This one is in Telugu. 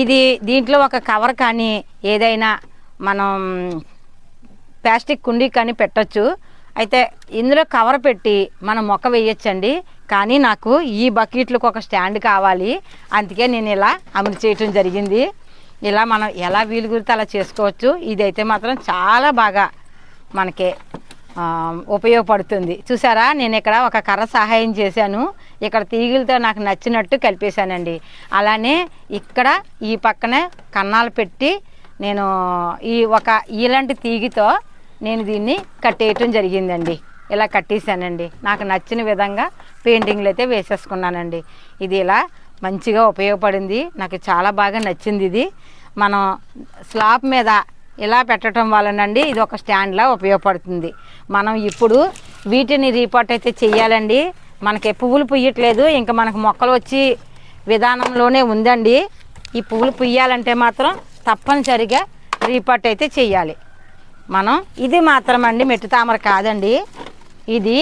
ఇది దీంట్లో ఒక కవర్ కానీ ఏదైనా మనం ప్లాస్టిక్ కుండీ కానీ పెట్టచ్చు. అయితే ఇందులో కవర్ పెట్టి మనం మొక్క వేయచ్చండి. కానీ నాకు ఈ బకెట్లకు ఒక స్టాండ్ కావాలి, అందుకే నేను ఇలా అమలు చేయటం జరిగింది. ఇలా మనం ఎలా వీలు కుదిరితే అలా చేసుకోవచ్చు. ఇదైతే మాత్రం చాలా బాగా మనకి ఉపయోగపడుతుంది. చూసారా, నేను ఇక్కడ ఒక కర్ర సహాయం చేశాను, ఇక్కడ తీగలతో నాకు నచ్చినట్టు కలిపేశానండి. అలానే ఇక్కడ ఈ పక్కనే కన్నాలు పెట్టి నేను ఇలాంటి తీగితో నేను దీన్ని కట్టేయటం జరిగిందండి. ఇలా కట్టేశానండి. నాకు నచ్చిన విధంగా పెయింటింగ్లు అయితే వేసేసుకున్నానండి. ఇది ఇలా మంచిగా ఉపయోగపడింది, నాకు చాలా బాగా నచ్చింది. ఇది మనం స్లాబ్ మీద ఇలా పెట్టడం వలనండి ఇది ఒక స్టాండ్లా ఉపయోగపడుతుంది. మనం ఇప్పుడు వీటిని రీపాట్ అయితే చెయ్యాలండి. మనకి పువ్వులు పుయ్యట్లేదు, ఇంకా మనకు మొక్కలు వచ్చి విధానంలోనే ఉందండి. ఈ పువ్వులు పుయ్యాలంటే మాత్రం తప్పనిసరిగా రీపాట్ అయితే చెయ్యాలి మనం. ఇది మాత్రం అండి మెట్టు తామర కాదండి, ఇది